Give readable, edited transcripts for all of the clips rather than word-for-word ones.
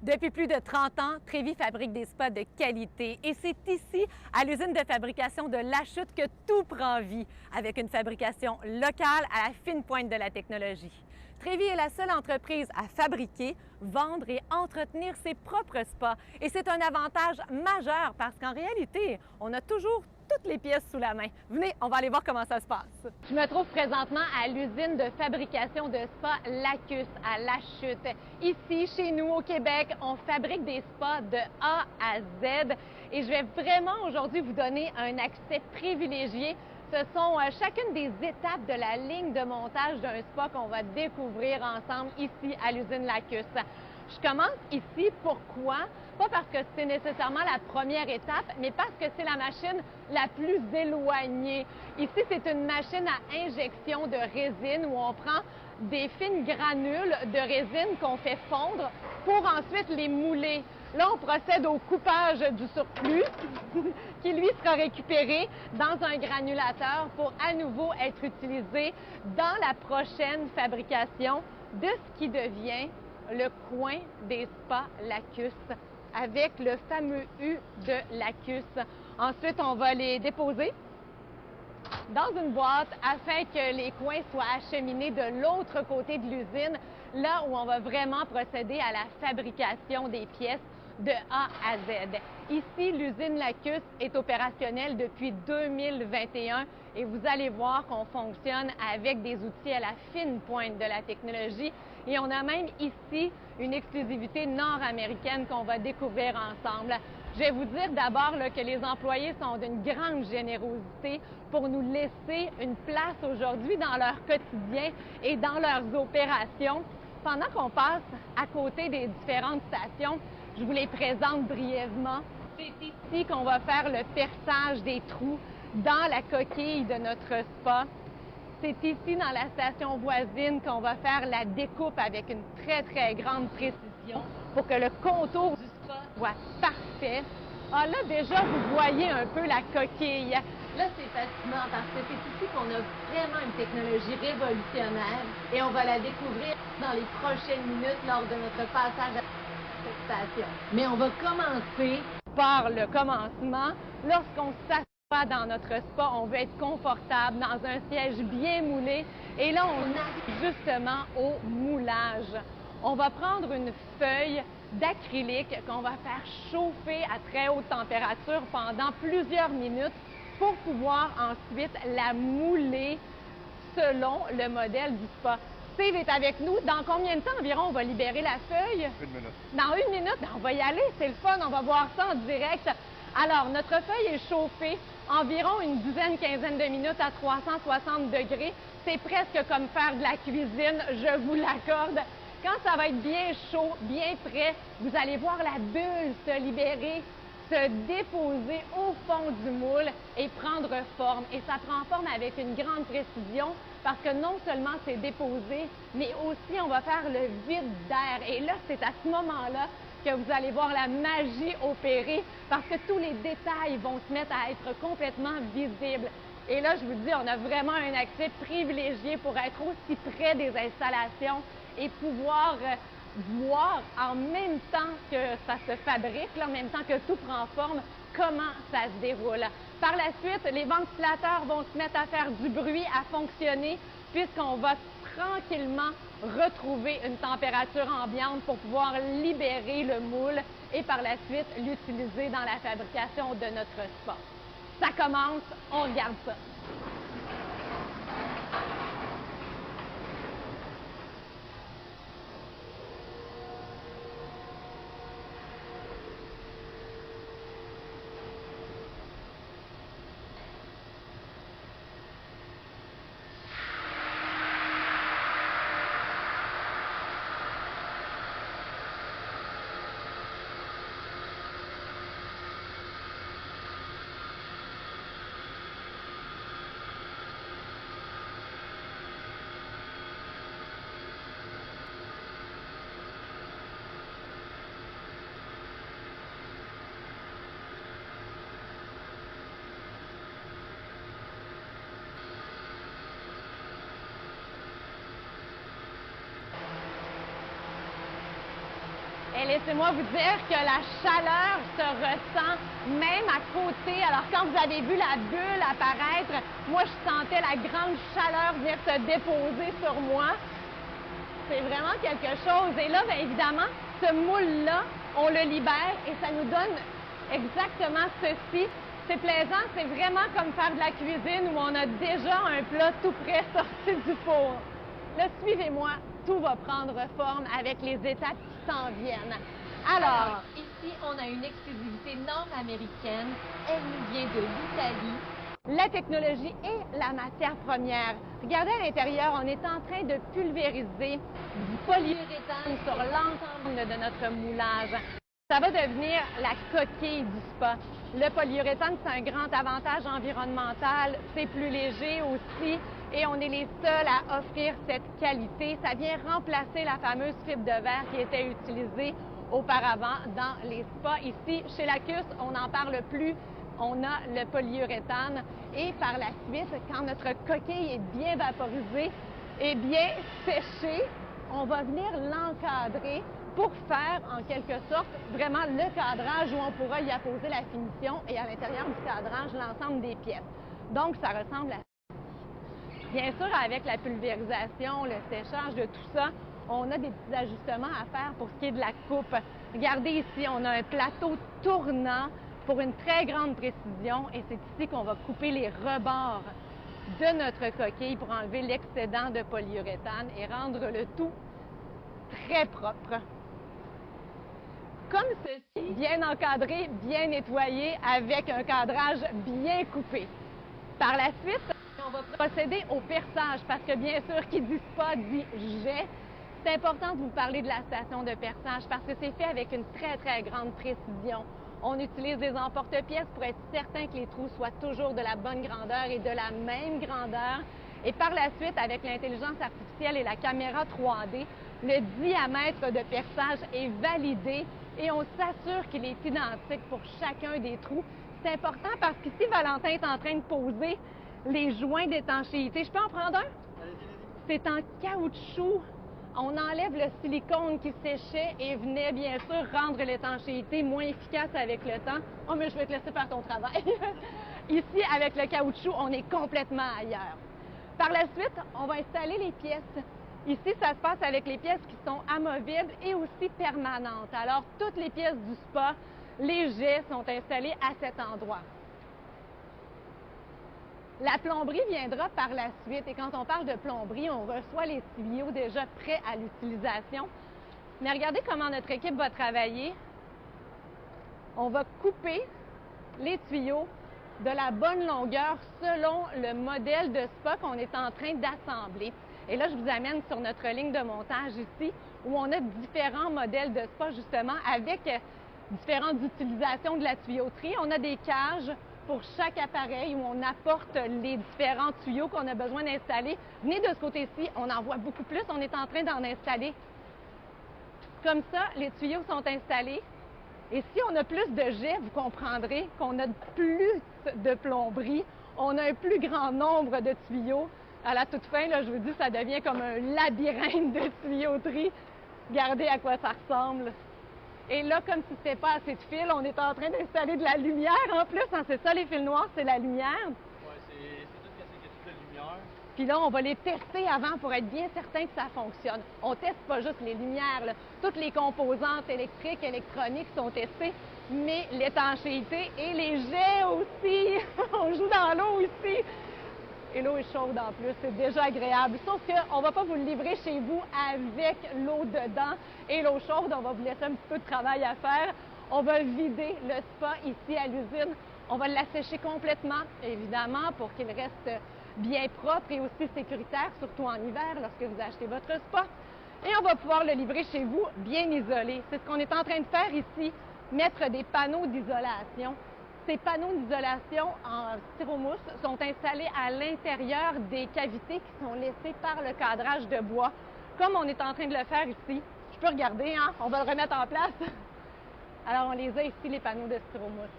Depuis plus de 30 ans, Trévi fabrique des spas de qualité et c'est ici, à l'usine de fabrication de La Chute, que tout prend vie, avec une fabrication locale à la fine pointe de la technologie. Trévi est la seule entreprise à fabriquer, vendre et entretenir ses propres spas. Et c'est un avantage majeur parce qu'en réalité, on a toujours toutes les pièces sous la main. Venez, on va aller voir comment ça se passe. Je me trouve présentement à l'usine de fabrication de spas Lacus à La Chute. Ici, chez nous au Québec, on fabrique des spas de A à Z et je vais vraiment aujourd'hui vous donner un accès privilégié. Ce sont chacune des étapes de la ligne de montage d'un spa qu'on va découvrir ensemble ici à l'usine Lacus. Je commence ici, pourquoi? Pas parce que c'est nécessairement la première étape, mais parce que c'est la machine la plus éloignée. Ici, c'est une machine à injection de résine où on prend des fines granules de résine qu'on fait fondre pour ensuite les mouler. Là, on procède au coupage du surplus qui, lui, sera récupéré dans un granulateur pour à nouveau être utilisé dans la prochaine fabrication de ce qui devient le coin des spas Lacus avec le fameux U de Lacus. Ensuite, on va les déposer dans une boîte afin que les coins soient acheminés de l'autre côté de l'usine, là où on va vraiment procéder à la fabrication des pièces de A à Z. Ici, l'usine Lacus est opérationnelle depuis 2021 et vous allez voir qu'on fonctionne avec des outils à la fine pointe de la technologie. Et on a même ici une exclusivité nord-américaine qu'on va découvrir ensemble. Je vais vous dire d'abord que les employés sont d'une grande générosité pour nous laisser une place aujourd'hui dans leur quotidien et dans leurs opérations. Pendant qu'on passe à côté des différentes stations, je vous les présente brièvement. C'est ici qu'on va faire le perçage des trous dans la coquille de notre spa. C'est ici, dans la station voisine, qu'on va faire la découpe avec une très, très grande précision pour que le contour du spa soit parfait. Ah là, déjà, vous voyez un peu la coquille. Là, c'est fascinant parce que c'est ici qu'on a vraiment une technologie révolutionnaire et on va la découvrir dans les prochaines minutes lors de notre passage à cette station. Mais on va commencer par le commencement. Lorsqu'on s'assoit dans notre spa, on veut être confortable dans un siège bien moulé. Et là, on arrive justement au moulage. On va prendre une feuille d'acrylique qu'on va faire chauffer à très haute température pendant plusieurs minutes pour pouvoir ensuite la mouler selon le modèle du spa. Steve est avec nous. Dans combien de temps environ on va libérer la feuille? Une minute. Dans une minute? On va y aller, c'est le fun, on va voir ça en direct. Alors, notre feuille est chauffée environ une dizaine, quinzaine de minutes à 360 degrés. C'est presque comme faire de la cuisine, je vous l'accorde. Quand ça va être bien chaud, bien frais, vous allez voir la bulle se libérer, se déposer au fond du moule et prendre forme. Et ça prend forme avec une grande précision parce que non seulement c'est déposé, mais aussi on va faire le vide d'air. Et là, c'est à ce moment-là que vous allez voir la magie opérer parce que tous les détails vont se mettre à être complètement visibles. Et là, je vous dis, on a vraiment un accès privilégié pour être aussi près des installations et pouvoir voir en même temps que ça se fabrique, en même temps que tout prend forme, comment ça se déroule. Par la suite, les ventilateurs vont se mettre à faire du bruit, à fonctionner, puisqu'on va tranquillement retrouver une température ambiante pour pouvoir libérer le moule et par la suite l'utiliser dans la fabrication de notre spa. Ça commence, on regarde ça. laissez-moi vous dire que la chaleur se ressent même à côté. Alors, quand vous avez vu la bulle apparaître, moi, je sentais la grande chaleur venir se déposer sur moi. C'est vraiment quelque chose. Et là, bien évidemment, ce moule-là, on le libère et ça nous donne exactement ceci. C'est plaisant, c'est vraiment comme faire de la cuisine où on a déjà un plat tout prêt sorti du four. Là, suivez-moi, tout va prendre forme avec les étapes qui s'en viennent. Alors, ici, on a une exclusivité nord-américaine. Elle nous vient de l'Italie. la technologie est la matière première. Regardez à l'intérieur, on est en train de pulvériser du polyuréthane sur l'ensemble de notre moulage. Ça va devenir la coquille du spa. Le polyuréthane, c'est un grand avantage environnemental. C'est plus léger aussi et on est les seuls à offrir cette qualité. Ça vient remplacer la fameuse fibre de verre qui était utilisée auparavant dans les spas. Ici, chez Lacus, on n'en parle plus. On a le polyuréthane et par la suite, quand notre coquille est bien vaporisée et bien séchée, on va venir l'encadrer pour faire, en quelque sorte, vraiment le cadrage où on pourra y apposer la finition et à l'intérieur du cadrage, l'ensemble des pièces. Donc, ça ressemble à ça. Bien sûr, avec la pulvérisation, le séchage de tout ça, on a des petits ajustements à faire pour ce qui est de la coupe. Regardez ici, on a un plateau tournant pour une très grande précision et c'est ici qu'on va couper les rebords de notre coquille pour enlever l'excédent de polyuréthane et rendre le tout très propre. Comme ceci, bien encadré, bien nettoyé, avec un cadrage bien coupé. Par la suite, on va procéder au perçage, parce que bien sûr, qui dit spa dit jet. C'est important de vous parler de la station de perçage, parce que c'est fait avec une très, très grande précision. On utilise des emporte-pièces pour être certain que les trous soient toujours de la bonne grandeur et de la même grandeur. Et par la suite, avec l'intelligence artificielle et la caméra 3D, le diamètre de perçage est validé et on s'assure qu'il est identique pour chacun des trous. C'est important parce qu'ici, Valentin est en train de poser les joints d'étanchéité. Je peux en prendre un? C'est en caoutchouc. On enlève le silicone qui séchait et venait bien sûr rendre l'étanchéité moins efficace avec le temps. Oh, mais je vais te laisser faire ton travail. Ici, avec le caoutchouc, on est complètement ailleurs. Par la suite, on va installer les pièces. Ici, ça se passe avec les pièces qui sont amovibles et aussi permanentes. Alors, toutes les pièces du spa, les jets sont installés à cet endroit. La plomberie viendra par la suite. Et quand on parle de plomberie, on reçoit les tuyaux déjà prêts à l'utilisation. Mais regardez comment notre équipe va travailler. On va couper les tuyaux de la bonne longueur selon le modèle de spa qu'on est en train d'assembler. Et là, je vous amène sur notre ligne de montage ici, où on a différents modèles de spa, justement, avec différentes utilisations de la tuyauterie. On a des cages pour chaque appareil où on apporte les différents tuyaux qu'on a besoin d'installer. Venez de ce côté-ci, on en voit beaucoup plus. On est en train d'en installer. Comme ça, les tuyaux sont installés. Et si on a plus de jets, vous comprendrez qu'on a plus de plomberie. On a un plus grand nombre de tuyaux. À la toute fin, là, je vous dis, ça devient comme un labyrinthe de tuyauterie. Regardez à quoi ça ressemble. Et là, comme si c'était pas assez de fils, on est en train d'installer de la lumière en plus. Hein, c'est ça, les fils noirs, c'est la lumière. Oui, c'est tout ce qui est de lumière. Puis là, on va les tester avant pour être bien certain que ça fonctionne. On teste pas juste les lumières, là. Toutes les composantes électriques, électroniques sont testées, mais l'étanchéité et les jets aussi. On joue dans l'eau ici. Et l'eau est chaude en plus, c'est déjà agréable. Sauf qu'on ne va pas vous le livrer chez vous avec l'eau dedans et l'eau chaude. On va vous laisser un petit peu de travail à faire. On va vider le spa ici à l'usine. On va l'assécher complètement, évidemment, pour qu'il reste bien propre et aussi sécuritaire, surtout en hiver lorsque vous achetez votre spa. Et on va pouvoir le livrer chez vous bien isolé. C'est ce qu'on est en train de faire ici, mettre des panneaux d'isolation. Ces panneaux d'isolation en styromousse sont installés à l'intérieur des cavités qui sont laissées par le cadrage de bois, comme on est en train de le faire ici. Je peux regarder, hein? On va le remettre en place. Alors, on les a ici, les panneaux de styromousse.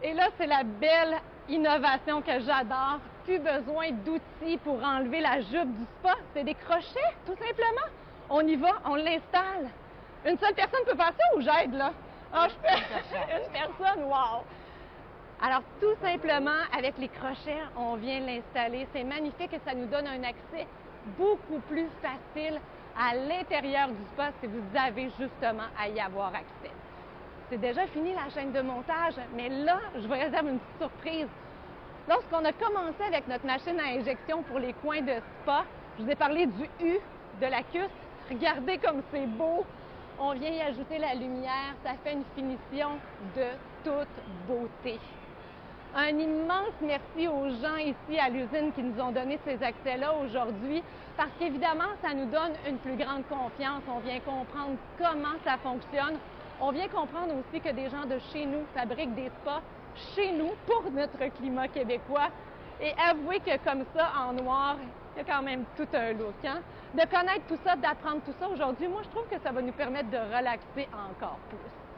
Et là, c'est la belle innovation que j'adore. Plus besoin d'outils pour enlever la jupe du spa. C'est des crochets, tout simplement. On y va, on l'installe. Une seule personne peut faire ça ou j'aide, là? Ah, je peux. Une personne, wow! Alors, tout simplement, avec les crochets, on vient l'installer. C'est magnifique et ça nous donne un accès beaucoup plus facile à l'intérieur du spa si vous avez justement à y avoir accès. C'est déjà fini la chaîne de montage, mais là, je vous réserve une petite surprise. Lorsqu'on a commencé avec notre machine à injection pour les coins de spa, je vous ai parlé du U, de la cuisse. Regardez comme c'est beau! On vient y ajouter la lumière, ça fait une finition de toute beauté. Un immense merci aux gens ici à l'usine qui nous ont donné ces accès-là aujourd'hui, parce qu'évidemment, ça nous donne une plus grande confiance. On vient comprendre comment ça fonctionne. On vient comprendre aussi que des gens de chez nous fabriquent des spas chez nous pour notre climat québécois. Et avouez que comme ça, en noir, il y a quand même tout un look. Hein? De connaître tout ça, d'apprendre tout ça aujourd'hui, moi, je trouve que ça va nous permettre de relaxer encore plus.